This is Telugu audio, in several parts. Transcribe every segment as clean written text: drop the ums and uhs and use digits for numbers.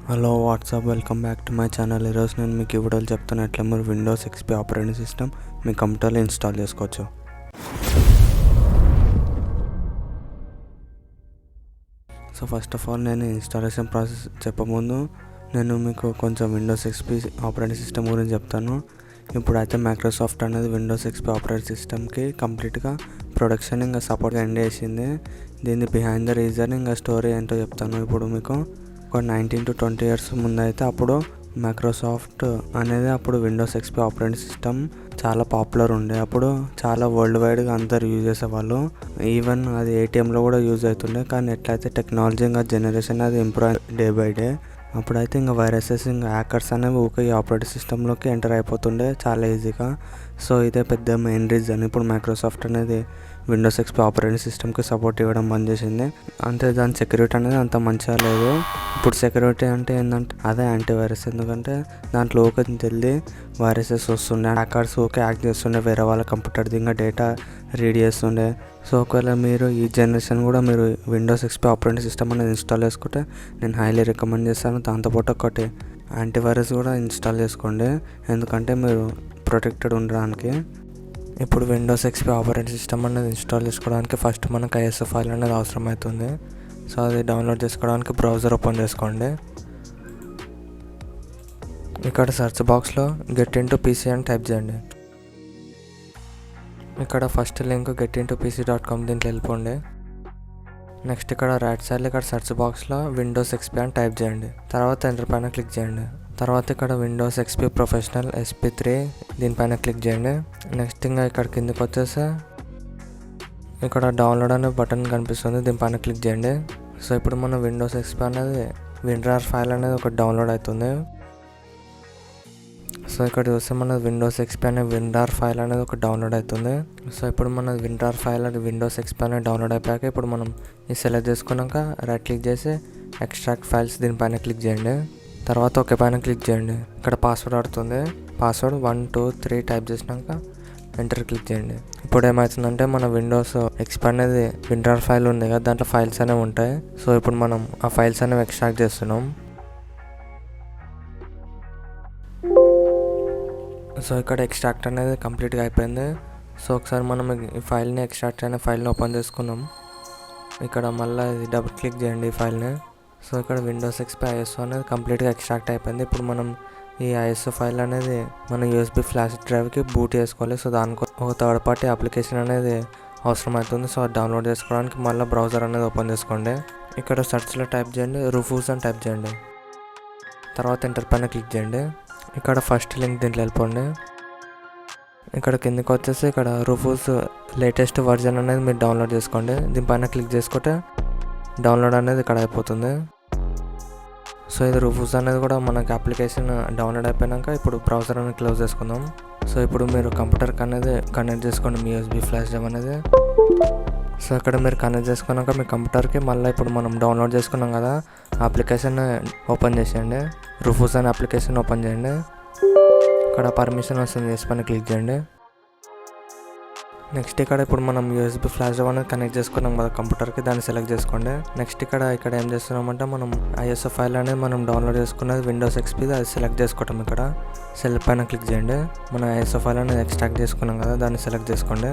Hello WhatsApp, welcome back to my channel. ఈరోజు నేను మీకు వీడియోలు చెప్తాను ఎట్లా మీరు విండోస్ ఎక్స్పీ ఆపరేటింగ్ సిస్టమ్ మీ కంప్యూటర్లో ఇన్స్టాల్ చేసుకోవచ్చు. సో ఫస్ట్ ఆఫ్ ఆల్ నేను ఇన్స్టాలేషన్ ప్రాసెస్ చెప్పముందు నేను మీకు కొంచెం విండోస్ ఎక్స్పీ ఆపరేటింగ్ సిస్టమ్ గురించి చెప్తాను. ఇప్పుడైతే మైక్రోసాఫ్ట్ అనేది విండోస్ ఎక్స్పీ ఆపరేటింగ్ సిస్టమ్కి కంప్లీట్గా ప్రొడక్షన్ ఇంకా సపోర్ట్ ఎండ్ చేసింది. దీన్ని బిహైండ్ ద రీజన్ ఇంకా స్టోరీ ఏంటో చెప్తాను. ఇప్పుడు మీకు ఒక 19 to 20 years ముందైతే అప్పుడు మైక్రోసాఫ్ట్ అనేది అప్పుడు విండోస్ ఎక్స్పీ ఆపరేటింగ్ సిస్టమ్ చాలా పాపులర్ ఉండే. అప్పుడు చాలా వరల్డ్ వైడ్గా అందరు యూజ్ చేసేవాళ్ళు. ఈవెన్ అది ఏటీఎంలో కూడా యూజ్ అవుతుండే. కానీ ఎట్లయితే టెక్నాలజీ ఇంకా జనరేషన్ అది ఇంప్రూవ్ డే బై డే, అప్పుడైతే ఇంకా వైరసెస్ ఇంకా హ్యాకర్స్ అనేవి ఊకే ఈ ఆపరేటింగ్ సిస్టంలోకి ఎంటర్ అయిపోతుండే చాలా ఈజీగా. సో ఇదే పెద్ద మెయిన్ రీజన్ ఇప్పుడు మైక్రోసాఫ్ట్ అనేది విండోస్ ఎక్స్పీ ఆపరేటింగ్ సిస్టమ్కి సపోర్ట్ ఇవ్వడం బంద్ చేసింది. అంటే దాని సెక్యూరిటీ అనేది అంత మంచిగా లేదు. ఇప్పుడు సెక్యూరిటీ అంటే ఏంటంటే అదే యాంటీవైరస్. ఎందుకంటే దాంట్లో ఊకే తెలియదు వైరసెస్ వస్తుండే, హ్యాకర్స్ ఊకే యాక్ట్ చేస్తుండే, వేరే వాళ్ళ కంప్యూటర్ది ఇంకా డేటా రీడ్ చేస్తుండే. సో ఒకవేళ మీరు ఈ జనరేషన్ కూడా మీరు విండోస్ ఎక్స్పీ ఆపరేటింగ్ సిస్టమ్ అనేది ఇన్స్టాల్ చేసుకుంటే నేను హైలీ రికమెండ్ చేస్తాను. దాంతోపాటు ఒకటి యాంటీవైరస్ కూడా ఇన్స్టాల్ చేసుకోండి, ఎందుకంటే మీరు ప్రొటెక్టెడ్ ఉండడానికి. ఇప్పుడు విండోస్ ఎక్స్పీ ఆపరేటింగ్ సిస్టమ్ అనేది ఇన్స్టాల్ చేసుకోవడానికి ఫస్ట్ మనకు ఐఎస్ఓ ఫైల్ అనేది అవసరం అవుతుంది. సో అది డౌన్లోడ్ చేసుకోవడానికి బ్రౌజర్ ఓపెన్ చేసుకోండి. ఇక్కడ సెర్చ్ బాక్స్లో గెట్ ఇంటూ పీసీ అని టైప్ చేయండి. ఇక్కడ ఫస్ట్ లింక్ getintoPC.com దీంట్లో వెళ్ళిపోండి. నెక్స్ట్ ఇక్కడ రైట్ సైడ్లో ఇక్కడ సెర్చ్ బాక్స్లో విండోస్ ఎక్స్పీ అని టైప్ చేయండి. తర్వాత ఎంటర్ పైన క్లిక్ చేయండి. తర్వాత ఇక్కడ విండోస్ ఎక్స్పీ ప్రొఫెషనల్ SP3 దీనిపైన క్లిక్ చేయండి. నెక్స్ట్ ఇంకా ఇక్కడ కిందకి వచ్చేసి ఇక్కడ డౌన్లోడ్ అనే బటన్ కనిపిస్తుంది, దీనిపైన క్లిక్ చేయండి. సో ఇప్పుడు మన విండోస్ ఎక్స్పీ అనేది విన్రార్ ఫైల్ అనేది ఒక డౌన్లోడ్ అవుతుంది. సో ఇక్కడ చూస్తే మన విండోస్ ఎక్స్పీ అనే విన్రార్ ఫైల్ అనేది ఒక డౌన్లోడ్ అవుతుంది. సో ఇప్పుడు మన విన్రార్ ఫైల్ అది విండోస్ ఎక్స్పీ అనేది డౌన్లోడ్ అయిపోయాక ఇప్పుడు మనం ఇది సెలెక్ట్ చేసుకున్నాక రైట్ క్లిక్ చేసి ఎక్స్ట్రాక్ట్ ఫైల్స్ దీనిపైన క్లిక్ చేయండి. తర్వాత ఓకే పైన క్లిక్ చేయండి. ఇక్కడ పాస్వర్డ్ ఆడుతుంది, పాస్వర్డ్ 1 2 3 టైప్ చేసినాక ఎంటర్ క్లిక్ చేయండి. ఇప్పుడు ఏమవుతుందంటే మన విండోస్ ఎక్స్పీ అనేది విన్రార్ ఫైల్ ఉంది కదా, దాంట్లో ఫైల్స్ అనేవి ఉంటాయి. సో ఇప్పుడు మనం ఆ ఫైల్స్ అనేవి ఎక్స్ట్రాక్ట్ చేస్తున్నాం. సో ఇక్కడ ఎక్స్ట్రాక్ట్ అనేది కంప్లీట్గా అయిపోయింది. సో ఒకసారి మనం ఈ ఫైల్ని ఎక్స్ట్రాక్ట్ అయిన ఫైల్ని ఓపెన్ చేసుకున్నాం. ఇక్కడ మళ్ళీ ఇది డబుల్ క్లిక్ చేయండి ఈ ఫైల్ని. సో ఇక్కడ విండోస్ ఎక్స్పీ ఐఎస్ఓ అనేది కంప్లీట్గా ఎక్స్ట్రాక్ట్ అయిపోయింది. ఇప్పుడు మనం ఈ ఐఎస్ఓ ఫైల్ అనేది మన యూఎస్బీ ఫ్లాష్ డ్రైవ్కి బూట్ చేసుకోవాలి. సో దానికి ఒక థర్డ్ పార్టీ అప్లికేషన్ అనేది అవసరం అవుతుంది. సో అది డౌన్లోడ్ చేసుకోవడానికి మళ్ళీ బ్రౌజర్ అనేది ఓపెన్ చేసుకోండి. ఇక్కడ సెర్చ్లో టైప్ చేయండి Rufus అని టైప్ చేయండి. తర్వాత ఎంటర్ పైన క్లిక్ చేయండి. ఇక్కడ ఫస్ట్ లింక్ దీంట్లో వెళ్ళిపోండి. ఇక్కడ కిందకి వచ్చేసి ఇక్కడ Rufus లేటెస్ట్ వర్జన్ అనేది మీరు డౌన్లోడ్ చేసుకోండి. దీనిపైన క్లిక్ చేసుకుంటే డౌన్లోడ్ అనేది ఇక్కడ అయిపోతుంది. సో ఇది Rufus అనేది కూడా మనకి అప్లికేషన్ డౌన్లోడ్ అయిపోయాక ఇప్పుడు బ్రౌజర్ అనేది క్లోజ్ చేసుకుందాం. సో ఇప్పుడు మీరు కంప్యూటర్కి అనేది కనెక్ట్ చేసుకోండి మీ యూఎస్బీ ఫ్లాష్ డ్రైవ్ అనేది. సో ఇక్కడ మీరు కనెక్ట్ చేసుకున్నాక మీ కంప్యూటర్కి మళ్ళీ ఇప్పుడు మనం డౌన్లోడ్ చేసుకున్నాం కదా అప్లికేషన్ ఓపెన్ చేసేయండి. Rufus అనే అప్లికేషన్ ఓపెన్ చేయండి. ఇక్కడ పర్మిషన్ వస్తుంది, ఎస్ పైన క్లిక్ చేయండి. నెక్స్ట్ ఇక్కడ ఇప్పుడు మనం యూఎస్బీ ఫ్లాష్ డ్రైవ్ అనేది కనెక్ట్ చేసుకున్నాం కదా కంప్యూటర్కి, దాన్ని సెలెక్ట్ చేసుకోండి. నెక్స్ట్ ఇక్కడ ఏం చేస్తున్నామంటే మనం ఐఎస్ఓ ఫైల్ అనేది మనం డౌన్లోడ్ చేసుకున్నది విండోస్ ఎక్స్పీ అది సెలెక్ట్ చేసుకోవటం. ఇక్కడ సెలెక్ట్ పైన క్లిక్ చేయండి. మనం ఐఎస్ఓ ఫైల్ అనేది ఎక్స్ట్రాక్ట్ చేసుకున్నాం కదా, దాన్ని సెలెక్ట్ చేసుకోండి.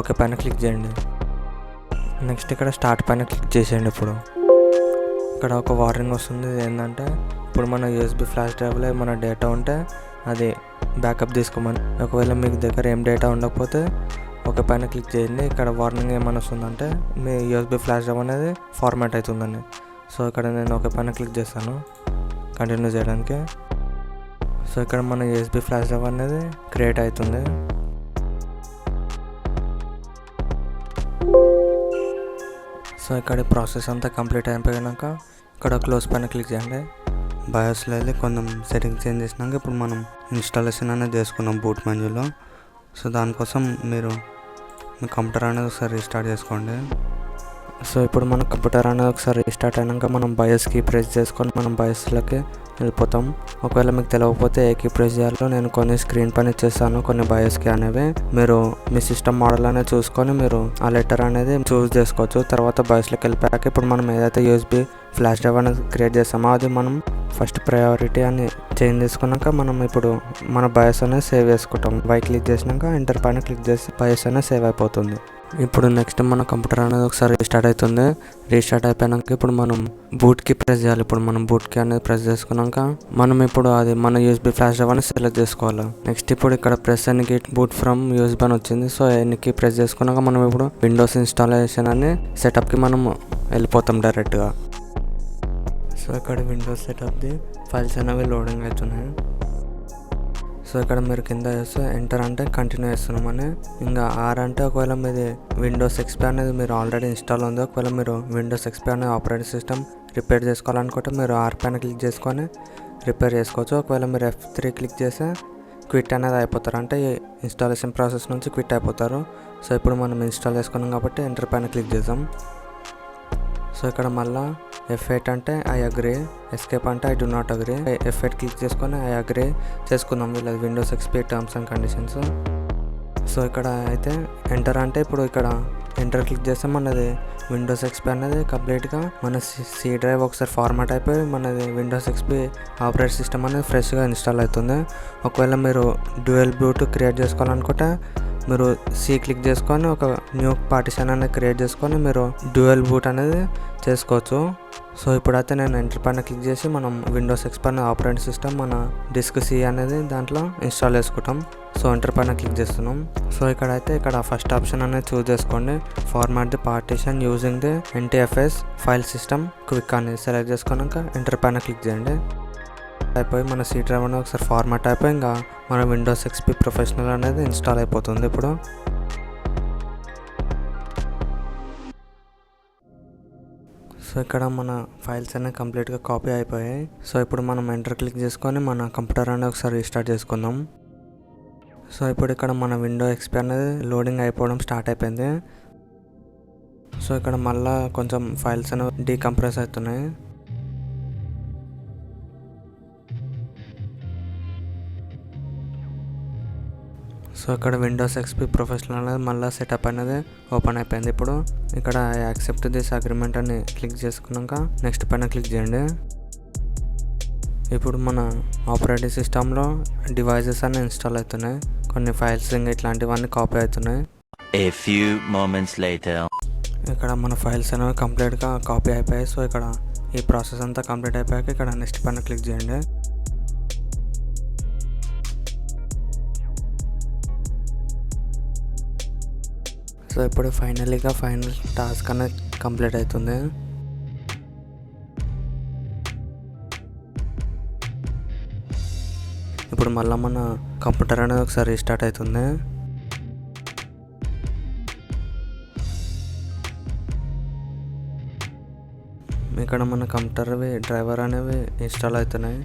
ఓకే పైన క్లిక్ చేయండి. నెక్స్ట్ ఇక్కడ స్టార్ట్ పైన క్లిక్ చేసేయండి. ఇప్పుడు ఇక్కడ ఒక వార్నింగ్ వస్తుంది, ఏంటంటే ఇప్పుడు మన యూఎస్బీ ఫ్లాష్ డ్రైవ్లో మన డేటా ఉంటే అది బ్యాకప్ తీసుకోమని. ఒకవేళ మీకు దగ్గర ఏం డేటా ఉండకపోతే ఒక పైన క్లిక్ చేయండి. ఇక్కడ వార్నింగ్ ఏమైనా వస్తుందంటే మీ యూఎస్బీ ఫ్లాష్ డ్రైవ్ అనేది ఫార్మాట్ అవుతుందని. సో ఇక్కడ నేను ఒక పైన క్లిక్ చేస్తాను కంటిన్యూ చేయడానికి. సో ఇక్కడ మన యూఎస్బీ ఫ్లాష్ డ్రైవ్ అనేది క్రియేట్ అవుతుంది. సో ఇక్కడ ప్రాసెస్ అంతా కంప్లీట్ అయిపోయాక ఇక్కడ క్లోజ్ పైన క్లిక్ చేయండి. బయోస్లో వెళ్ళి కొంచెం సెట్టింగ్స్ చేంజ్ చేసినాక ఇప్పుడు మనం ఇన్స్టాలేషన్ అనేది చేసుకున్నాం బూట్ మెన్యూలో. సో దానికోసం మీరు మీ కంప్యూటర్ అనేది ఒకసారి రీస్టార్ట్ చేసుకోండి. సో ఇప్పుడు మన కంప్యూటర్ అనేది ఒకసారి రీస్టార్ట్ అయినాక మనం బయోస్కి ప్రెస్ చేసుకొని మనం బయోస్లోకి వెళ్ళిపోతాం. ఒకవేళ మీకు తెలియకపోతే ఏ కీ ప్రెస్ చేయాలో నేను కొన్ని స్క్రీన్ పైన ఇచ్చేస్తాను, కొన్ని బయోస్కి అనేవి మీరు మీ సిస్టమ్ మోడల్ అనేది చూసుకొని మీరు ఆ లెటర్ అనేది చూస్ చేసుకోవచ్చు. తర్వాత బయోస్లోకి వెళ్ళిపోయాక ఇప్పుడు మనం ఏదైతే యూఎస్బీ ఫ్లాష్ డ్రైవ్ అనేది క్రియేట్ చేస్తామో అది మనం ఫస్ట్ ప్రయారిటీ అని చేంజ్ చేసుకున్నాక మనం ఇప్పుడు మన బయోస్ అనేది సేవ్ చేసుకుంటాం. క్లిక్ చేసినాక ఎంటర్ పైన క్లిక్ చేసి బయోస్ అనేది సేవ్ అయిపోతుంది. ఇప్పుడు నెక్స్ట్ మన కంప్యూటర్ అనేది ఒకసారి రీస్టార్ట్ అవుతుంది. రీస్టార్ట్ అయిపోయాక ఇప్పుడు మనం బూట్కి ప్రెస్ చేయాలి. ఇప్పుడు మనం బూట్కి అనేది ప్రెస్ చేసుకున్నాక మనం ఇప్పుడు అది మన యూఎస్బీ ఫ్లాష్ డ్రైవ్ అని సెలెక్ట్ చేసుకోవాలి. నెక్స్ట్ ఇప్పుడు ఇక్కడ ప్రెస్ అని బూట్ ఫ్రమ్ యూఎస్బీ అని వచ్చింది. సో ఎన్నికి ప్రెస్ చేసుకున్నాక మనం ఇప్పుడు విండోస్ ఇన్స్టాలేషన్ అని సెటప్కి మనం వెళ్ళిపోతాం డైరెక్ట్గా. సో ఇక్కడ విండోస్ సెటప్ది ఫైల్స్ అనేవి లోడింగ్ అవుతున్నాయి. సో ఇక్కడ మీరు కింద చేస్తే ఎంటర్ అంటే కంటిన్యూ చేస్తున్నామని, ఇంకా ఆర్ అంటే ఒకవేళ మీది విండోస్ ఎక్స్పీ అనేది మీరు ఆల్రెడీ ఇన్స్టాల్ ఉంది. ఒకవేళ మీరు విండోస్ ఎక్స్పీ అనేది ఆపరేటింగ్ సిస్టమ్ రిపేర్ చేసుకోవాలనుకుంటే మీరు ఆర్ పైన క్లిక్ చేసుకొని రిపేర్ చేసుకోవచ్చు. ఒకవేళ మీరు F3 క్లిక్ చేస్తే క్విట్ అనేది అయిపోతారు, అంటే ఇన్స్టాలేషన్ ప్రాసెస్ నుంచి క్విట్ అయిపోతారు. సో ఇప్పుడు మనం ఇన్స్టాల్ చేసుకున్నాం కాబట్టి ఎంటర్ పైన క్లిక్ చేద్దాం. సో ఇక్కడ మళ్ళీ F8 అంటే ఐ అగ్రీ, ఎస్కేప్ అంటే I do not agree. F8 click చేసుకొని ఐ అగ్రీ చేసుకుందాం వీళ్ళది Windows XP terms and conditions. So ఇక్కడ అయితే ఎంటర్ అంటే ఇప్పుడు ఇక్కడ ఎంటర్ క్లిక్ చేస్తే మనది విండోస్ ఎక్స్పీ అనేది కంప్లీట్గా మన సి డ్రైవ్ ఒకసారి ఫార్మాట్ అయిపోయి మనది విండోస్ ఎక్స్పీ ఆపరేటింగ్ సిస్టమ్ అనేది ఫ్రెష్గా ఇన్స్టాల్ అవుతుంది. ఒకవేళ మీరు డ్యూయల్ బూట్ క్రియేట్ చేసుకోవాలనుకుంటే మీరు సి క్లిక్ చేసుకొని ఒక న్యూ పార్టిషన్ అనేది క్రియేట్ చేసుకొని మీరు డ్యూయల్ బూట్ అనేది చేసుకోవచ్చు. సో ఇప్పుడైతే నేను ఎంటర్ పైన క్లిక్ చేసి మనం విండోస్ ఎక్స్పీ అనే ఆపరేటింగ్ సిస్టమ్ మన డిస్క్ సి అనేది దాంట్లో ఇన్స్టాల్ చేసుకుంటాం. సో ఎంటర్ పైన క్లిక్ చేస్తున్నాం. సో ఇక్కడ ఫస్ట్ ఆప్షన్ అనేది చూస్ చేసుకోండి. Format the partition using the NTFS file system quick అనేది సెలెక్ట్ చేసుకున్నాక ఎంటర్ పైన క్లిక్ చేయండి. అయిపోయి మన సి డ్రైవ్ అనేది ఒకసారి ఫార్మాట్ అయిపోయి ఇంకా మన విండోస్ ఎక్స్పీ ప్రొఫెషనల్ అనేది ఇన్స్టాల్ అయిపోతుంది. ఇప్పుడు సో ఇక్కడ మన ఫైల్స్ అనేవి కంప్లీట్గా కాపీ అయిపోయాయి. సో ఇప్పుడు మనం ఎంటర్ క్లిక్ చేసుకొని మన కంప్యూటర్ అనేది ఒకసారి రీస్టార్ట్ చేసుకుందాం. సో ఇప్పుడు ఇక్కడ మన విండో ఎక్స్పీ అనేది లోడింగ్ అయిపోవడం స్టార్ట్ అయిపోయింది. సో ఇక్కడ మళ్ళీ కొంచెం ఫైల్స్ అనేవి డీకంప్రెస్ అవుతున్నాయి. సో ఇక్కడ విండోస్ ఎక్స్పీ ప్రొఫెషనల్ అనేది మళ్ళీ సెటప్ అనేది ఓపెన్ అయిపోయింది. ఇప్పుడు ఇక్కడ యాక్సెప్ట్ దిస్ అగ్రిమెంట్ అని క్లిక్ చేసుకున్నాక నెక్స్ట్ పైన క్లిక్ చేయండి. ఇప్పుడు మన ఆపరేటింగ్ సిస్టంలో డివైజెస్ అన్ని ఇన్స్టాల్ అవుతున్నాయి, కొన్ని ఫైల్స్ ఇంకా ఇట్లాంటివన్నీ కాపీ అవుతున్నాయి. ఇక్కడ మన ఫైల్స్ అనేవి కంప్లీట్గా కాపీ అయిపోయాయి. సో ఇక్కడ ఈ ప్రాసెస్ అంతా కంప్లీట్ అయిపోయాక ఇక్కడ నెక్స్ట్ పైన క్లిక్ చేయండి. సో ఇప్పుడు ఫైనల్ టాస్క్ అనేది కంప్లీట్ అవుతుంది. ఇప్పుడు మళ్ళీ మన కంప్యూటర్ అనేది ఒకసారి రీస్టార్ట్ అవుతుంది. ఇక్కడ మన కంప్యూటర్వి డ్రైవర్ అనేవి ఇన్స్టాల్ అవుతున్నాయి.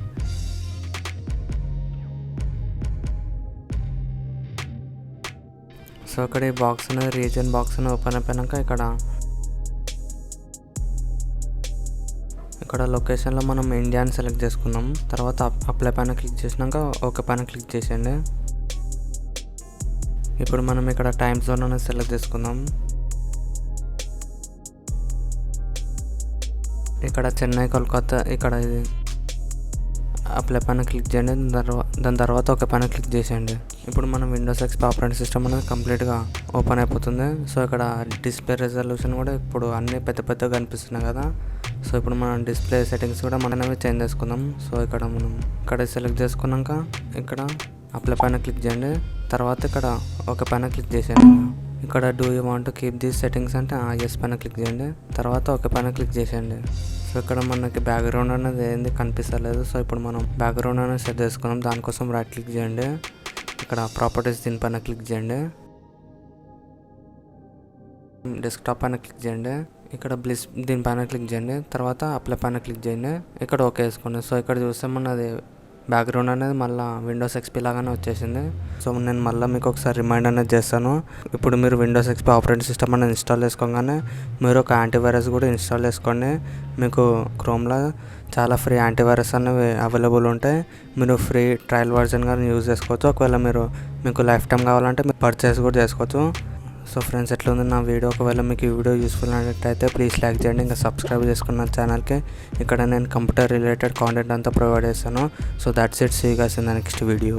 సో ఇక్కడ ఈ బాక్స్ అనేది రీజియన్ బాక్స్ అనేది ఓపెన్ అయిపోయాక ఇక్కడ లొకేషన్లో మనం ఇండియా అని సెలెక్ట్ చేసుకున్నాం. తర్వాత అప్లై పైన క్లిక్ చేసినాక ఓకే పైన క్లిక్ చేసేయండి. ఇప్పుడు మనం ఇక్కడ టైమ్ జోన్ అనేది సెలెక్ట్ చేసుకుందాం. ఇక్కడ చెన్నై కోల్కతా ఇక్కడ ఇది అప్లై పైన క్లిక్ చేయండి. దాని తర్వాత ఒక పైన క్లిక్ చేసేయండి. ఇప్పుడు మనం విండోస్ ఎక్స్పీ ఆపరేటింగ్ సిస్టమ్ అనేది కంప్లీట్గా ఓపెన్ అయిపోతుంది. సో ఇక్కడ డిస్ప్లే రెజల్యూషన్ కూడా ఇప్పుడు అన్నీ పెద్దగా కనిపిస్తున్నాయి కదా. సో ఇప్పుడు మనం డిస్ప్లే సెట్టింగ్స్ కూడా మనమే చేంజ్ చేసుకుందాం. సో ఇక్కడ సెలెక్ట్ చేసుకున్నాక ఇక్కడ అప్లై పైన క్లిక్ చేయండి. తర్వాత ఇక్కడ ఒక పైన క్లిక్ చేసేయండి. ఇక్కడ do you want to keep these settings అంటే ఎస్ పైన క్లిక్ చేయండి. తర్వాత ఒక పైన క్లిక్ చేసేయండి. సో ఇక్కడ మనకి బ్యాక్గ్రౌండ్ అనేది ఏంది కనిపిస్తలేదు. సో ఇప్పుడు మనం బ్యాక్గ్రౌండ్ అనేది సెట్ చేసుకున్నాం. దానికోసం రైట్ క్లిక్ చేయండి. ఇక్కడ ప్రాపర్టీస్ దీనిపైన క్లిక్ చేయండి. డెస్క్టాప్ పైన క్లిక్ చేయండి. ఇక్కడ బ్లిస్ దీనిపైన క్లిక్ చేయండి. తర్వాత అప్లై పైన క్లిక్ చేయండి. ఇక్కడ ఓకే వేసుకోండి. సో ఇక్కడ చూస్తే మనది బ్యాక్గ్రౌండ్ అనేది మళ్ళీ విండోస్ ఎక్స్పీ లాగానే వచ్చేసింది. సో నేను మళ్ళీ మీకు ఒకసారి రిమైండ్ అనేది చేస్తాను. ఇప్పుడు మీరు విండోస్ ఎక్స్పీ ఆపరేటింగ్ సిస్టమ్ అనేది ఇన్స్టాల్ చేసుకోగానే మీరు ఒక యాంటీవైరస్ కూడా ఇన్స్టాల్ చేసుకోండి. మీకు క్రోమ్లో చాలా ఫ్రీ యాంటీవైరస్ అనేవి అవైలబుల్ ఉంటాయి. మీరు ఫ్రీ ట్రయల్ వర్జన్ కానీ యూజ్ చేసుకోవచ్చు. ఒకవేళ మీకు లైఫ్ టైం కావాలంటే మీరు పర్చేస్ కూడా చేసుకోవచ్చు. సో ఫ్రెండ్స్, ఎట్లా ఉంది నా వీడియో? ఒకవేళ మీకు ఈ వీడియో యూస్ఫుల్ అయినట్టయితే ప్లీజ్ లైక్ చేయండి. ఇంకా సబ్స్క్రైబ్ చేసుకున్న ఛానల్కి. ఇక్కడ నేను కంప్యూటర్ రిలేటెడ్ కాంటెంట్ అంతా ప్రొవైడ్ చేస్తాను. So that's it. See you guys in the next video.